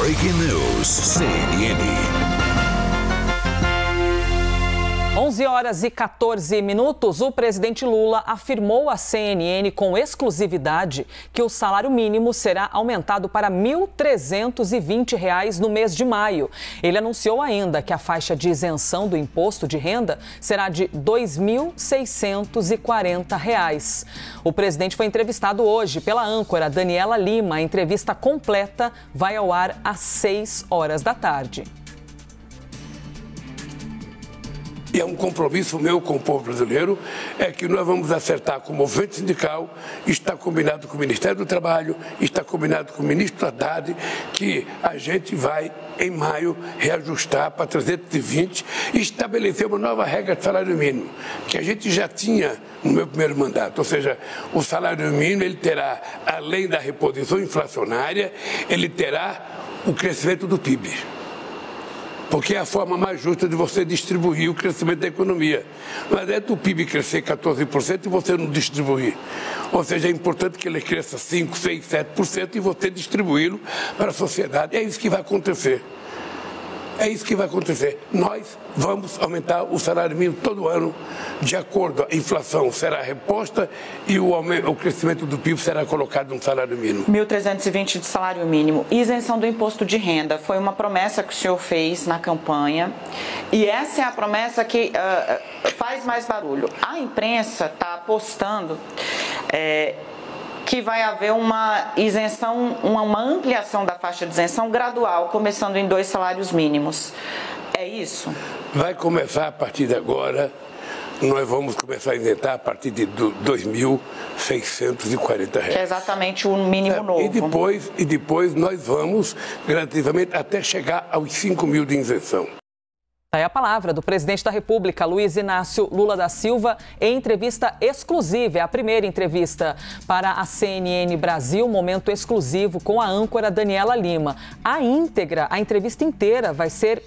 Breaking News, CNN. 11h14. O presidente Lula afirmou à CNN com exclusividade que o salário mínimo será aumentado para R$ 1.320 no mês de maio. Ele anunciou ainda que a faixa de isenção do imposto de renda será de R$ 2.640. O presidente foi entrevistado hoje pela âncora Daniela Lima. A entrevista completa vai ao ar às 6 da tarde. E é um compromisso meu com o povo brasileiro, é que nós vamos acertar com o movimento sindical, está combinado com o Ministério do Trabalho, está combinado com o ministro Haddad, que a gente vai, em maio, reajustar para 320 e estabelecer uma nova regra de salário mínimo, que a gente já tinha no meu primeiro mandato. Ou seja, o salário mínimo, ele terá, além da reposição inflacionária, ele terá o crescimento do PIB. Porque é a forma mais justa de você distribuir o crescimento da economia. Não adianta o PIB crescer 14% e você não distribuir. Ou seja, é importante que ele cresça 5%, 6%, 7% e você distribuí-lo para a sociedade. É isso que vai acontecer. É isso que vai acontecer. Nós vamos aumentar o salário mínimo todo ano, de acordo, a inflação será reposta e o crescimento do PIB será colocado no salário mínimo. 1.320 de salário mínimo. Isenção do imposto de renda foi uma promessa que o senhor fez na campanha e essa é a promessa que faz mais barulho. A imprensa está apostando que vai haver uma isenção, uma ampliação da faixa de isenção gradual, começando em 2 salários mínimos. É isso? Vai começar a partir de agora, nós vamos começar a isentar a partir de R$ 2.640. Que é exatamente o mínimo novo. E depois nós vamos, gradativamente, até chegar aos 5.000 de isenção. É a palavra do presidente da República, Luiz Inácio Lula da Silva, em entrevista exclusiva. É a primeira entrevista para a CNN Brasil, momento exclusivo com a âncora Daniela Lima. A entrevista inteira vai ser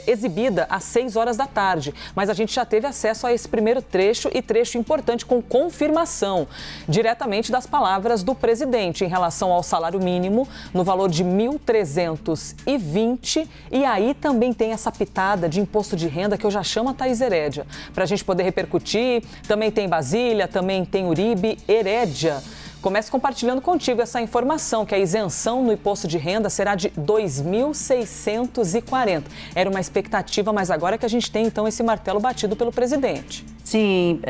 exibida às 6 da tarde. Mas a gente já teve acesso a esse primeiro trecho e trecho importante com confirmação, diretamente das palavras do presidente em relação ao salário mínimo no valor de R$ 1.320. E aí também tem essa pitada de imposto de renda que eu já chamo a Thaís Herédia, para a gente poder repercutir. Também tem Basília, também tem Uribe. Herédia, começo compartilhando contigo essa informação, que a isenção no imposto de renda será de R$ 2.640. Era uma expectativa, mas agora que a gente tem, então, esse martelo batido pelo presidente. Sim,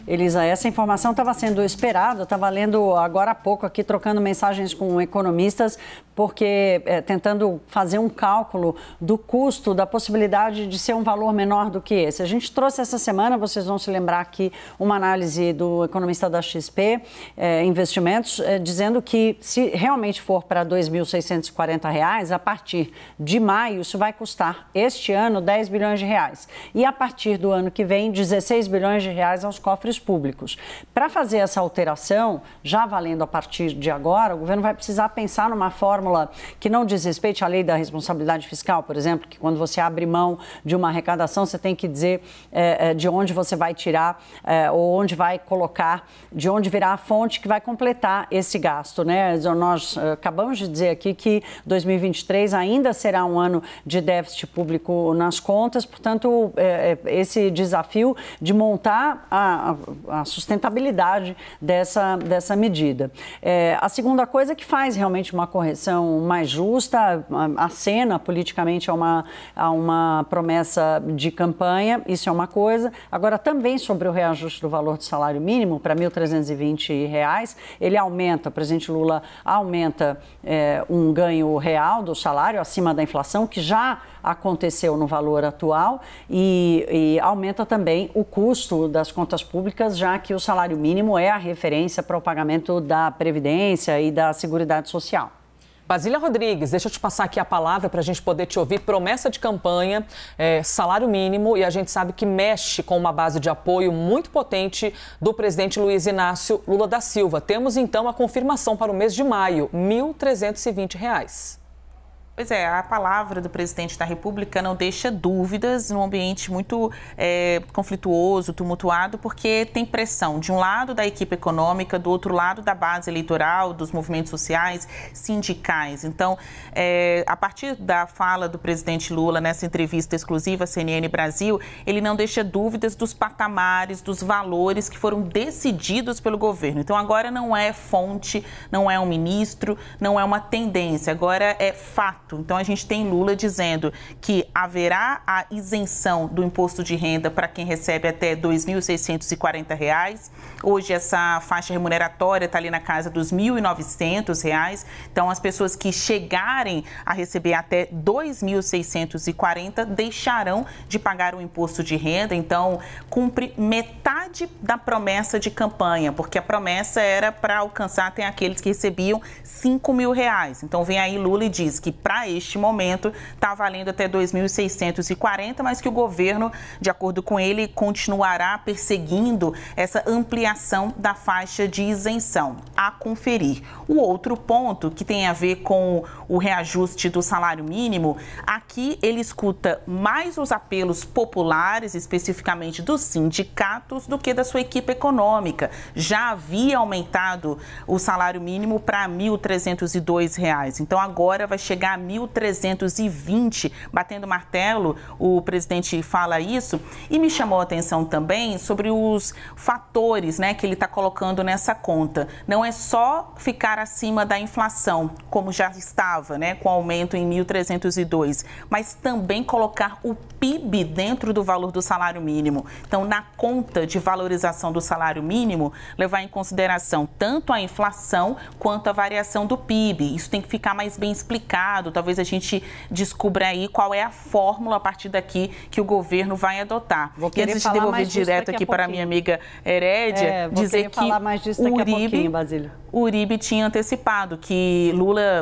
Elisa, essa informação estava sendo esperada, eu estava lendo agora há pouco aqui, trocando mensagens com economistas, porque tentando fazer um cálculo do custo, da possibilidade de ser um valor menor do que esse. A gente trouxe essa semana, vocês vão se lembrar aqui, uma análise do economista da XP Investimentos, dizendo que se realmente for para R$ 2.640, a partir de maio, isso vai custar, este ano, R$10 bilhões. E a partir do ano que vem, R$16 bilhões aos cofres públicos. Para fazer essa alteração, já valendo a partir de agora, o governo vai precisar pensar numa fórmula que não diz respeito à lei da responsabilidade fiscal, por exemplo, que quando você abre mão de uma arrecadação, você tem que dizer de onde você vai tirar ou onde vai colocar, de onde virá a fonte que vai completar esse gasto, né? Nós acabamos de dizer aqui que 2023 ainda será um ano de déficit público nas contas, portanto, esse desafio de montar a sustentabilidade dessa medida. A segunda coisa que faz realmente uma correção mais justa, acena politicamente a uma promessa de campanha, isso é uma coisa. Agora, também sobre o reajuste do valor do salário mínimo para R$ 1.320, ele aumenta, o presidente Lula aumenta um ganho real do salário acima da inflação, que já aconteceu no valor atual, e aumenta também o custo das contas públicas, já que o salário mínimo é a referência para o pagamento da Previdência e da Seguridade Social. Basília Rodrigues, deixa eu te passar aqui a palavra para a gente poder te ouvir. Promessa de campanha, salário mínimo, e a gente sabe que mexe com uma base de apoio muito potente do presidente Luiz Inácio Lula da Silva. Temos então a confirmação para o mês de maio, R$ 1.320. Pois é, a palavra do presidente da República não deixa dúvidas num ambiente muito conflituoso, tumultuado, porque tem pressão de um lado da equipe econômica, do outro lado da base eleitoral, dos movimentos sociais, sindicais. Então, a partir da fala do presidente Lula nessa entrevista exclusiva à CNN Brasil, ele não deixa dúvidas dos patamares, dos valores que foram decididos pelo governo. Então, agora não é fonte, não é um ministro, não é uma tendência, agora é fato. Então, a gente tem Lula dizendo que haverá a isenção do imposto de renda para quem recebe até R$ 2.640. Hoje, essa faixa remuneratória está ali na casa dos R$ 1.900. Então, as pessoas que chegarem a receber até R$ 2.640 deixarão de pagar o imposto de renda. Então, cumpre metade da promessa de campanha, porque a promessa era para alcançar até aqueles que recebiam R$ 5.000. Então, vem aí Lula e diz que para este momento está valendo até R$ 2.640, mas que o governo, de acordo com ele, continuará perseguindo essa ampliação da faixa de isenção. A conferir. O outro ponto, que tem a ver com o reajuste do salário mínimo, aqui ele escuta mais os apelos populares, especificamente dos sindicatos, do que da sua equipe econômica. Já havia aumentado o salário mínimo para R$ 1.302. Então, agora vai chegar a 1.320, batendo martelo, o presidente fala isso, e me chamou a atenção também sobre os fatores, né, que ele está colocando nessa conta. Não é só ficar acima da inflação, como já estava, né, com aumento em 1.302, mas também colocar o PIB dentro do valor do salário mínimo. Então, na conta de valorização do salário mínimo, levar em consideração tanto a inflação quanto a variação do PIB. Isso tem que ficar mais bem explicado. Talvez a gente descubra aí qual é a fórmula a partir daqui que o governo vai adotar. E antes de devolver direto aqui para a minha amiga Herédia, dizer que o Uribe tinha antecipado que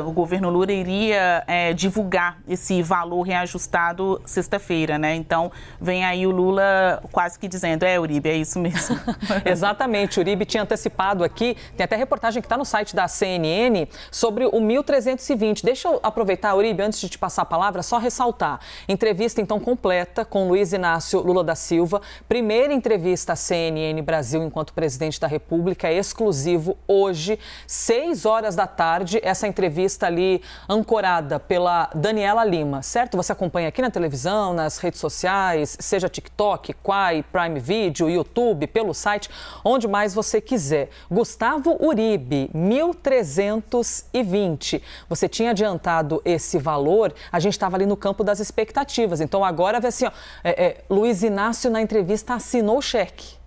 o governo Lula iria divulgar esse valor reajustado sexta-feira, né? Então, vem aí o Lula quase que dizendo, Uribe, é isso mesmo. Exatamente, o Uribe tinha antecipado aqui, tem até reportagem que está no site da CNN sobre o 1.320. Deixa eu aproveitar, Uribe, antes de te passar a palavra, só ressaltar. Entrevista, então, completa com Luiz Inácio Lula da Silva. Primeira entrevista à CNN Brasil enquanto presidente da República, exclusivo hoje, 6 horas da tarde. Essa entrevista ali ancorada pela Daniela Lima, certo? Você acompanha aqui na televisão, nas redes sociais, seja TikTok, Quai, Prime Video, YouTube, pelo site, onde mais você quiser. Gustavo Uribe, 1.320. Você tinha adiantado esse valor, a gente estava ali no campo das expectativas. Então agora vai assim, Luiz Inácio na entrevista assinou o cheque.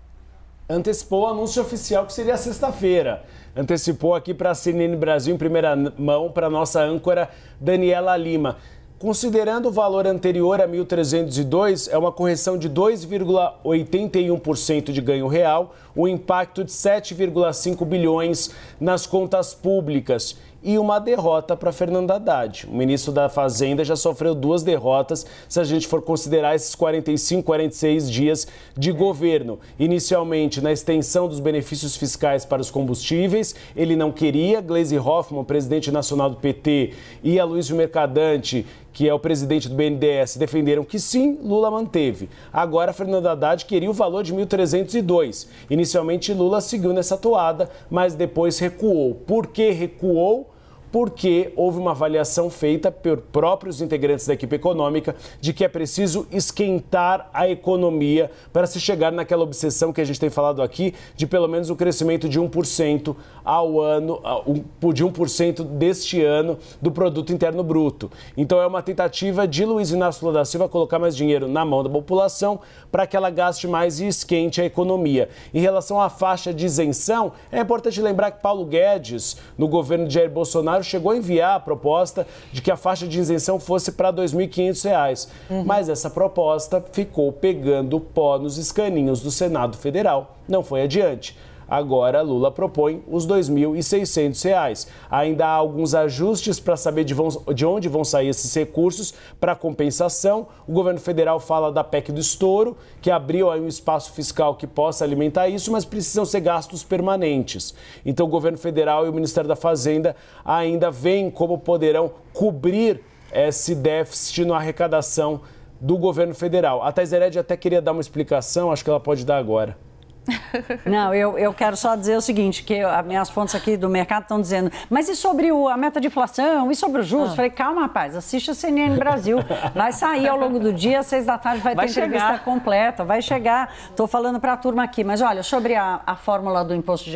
Antecipou o anúncio oficial que seria sexta-feira. Antecipou aqui para a CNN Brasil em primeira mão para a nossa âncora Daniela Lima. Considerando o valor anterior a 1.302, é uma correção de 2,81% de ganho real, um impacto de 7,5 bilhões nas contas públicas e uma derrota para Fernando Haddad. O ministro da Fazenda já sofreu 2 derrotas se a gente for considerar esses 45, 46 dias de governo. Inicialmente, na extensão dos benefícios fiscais para os combustíveis, ele não queria. Gleisi Hoffmann, presidente nacional do PT, e Aloysio Mercadante, que é o presidente do BNDES, defenderam que sim, Lula manteve. Agora, Fernando Haddad queria o valor de 1.302. Inicialmente, Lula seguiu nessa toada, mas depois recuou. Por que recuou? Porque houve uma avaliação feita por próprios integrantes da equipe econômica de que é preciso esquentar a economia para se chegar naquela obsessão que a gente tem falado aqui de pelo menos um crescimento de 1% ao ano, de 1% deste ano do produto interno bruto. Então é uma tentativa de Luiz Inácio Lula da Silva colocar mais dinheiro na mão da população para que ela gaste mais e esquente a economia. Em relação à faixa de isenção, é importante lembrar que Paulo Guedes, no governo de Jair Bolsonaro, chegou a enviar a proposta de que a faixa de isenção fosse para R$ 2.500. Mas essa proposta ficou pegando pó nos escaninhos do Senado Federal. Não foi adiante. Agora, Lula propõe os R$ 2.600. Ainda há alguns ajustes para saber de onde vão sair esses recursos para compensação. O governo federal fala da PEC do estouro, que abriu aí um espaço fiscal que possa alimentar isso, mas precisam ser gastos permanentes. Então, o governo federal e o Ministério da Fazenda ainda veem como poderão cobrir esse déficit na arrecadação do governo federal. A Thais Heredia até queria dar uma explicação, acho que ela pode dar agora. Não, eu quero só dizer o seguinte, que as minhas fontes aqui do mercado estão dizendo, mas e sobre a meta de inflação, e sobre os juros? Falei, calma, rapaz, assiste a CNN Brasil, vai sair ao longo do dia, às 6 da tarde vai ter entrevista completa, vai chegar, estou falando para a turma aqui, mas olha, sobre a fórmula do imposto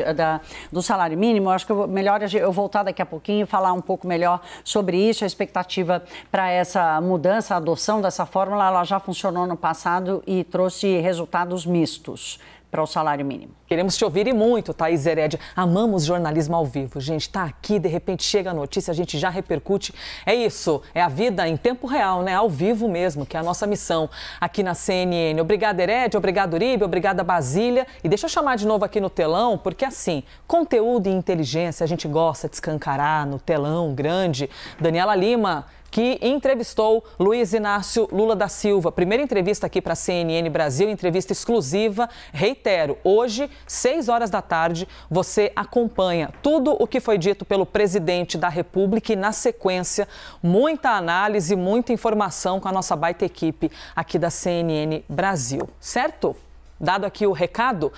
do salário mínimo, eu acho que melhor eu voltar daqui a pouquinho e falar um pouco melhor sobre isso, a expectativa para essa mudança, a adoção dessa fórmula, ela já funcionou no passado e trouxe resultados mistos para o salário mínimo. Queremos te ouvir e muito, Thais Heredia. Amamos jornalismo ao vivo. Gente, tá aqui, de repente chega a notícia, a gente já repercute. É isso, é a vida em tempo real, né? Ao vivo mesmo, que é a nossa missão aqui na CNN. Obrigada, Heredia, obrigado, Uribe, obrigada, Basília. E deixa eu chamar de novo aqui no telão, porque assim, conteúdo e inteligência a gente gosta de escancarar no telão grande. Daniela Lima, que entrevistou Luiz Inácio Lula da Silva. Primeira entrevista aqui para a CNN Brasil, entrevista exclusiva. Reitero, hoje, 6 horas da tarde, você acompanha tudo o que foi dito pelo presidente da República e, na sequência, muita análise, muita informação com a nossa baita equipe aqui da CNN Brasil. Certo? Dado aqui o recado,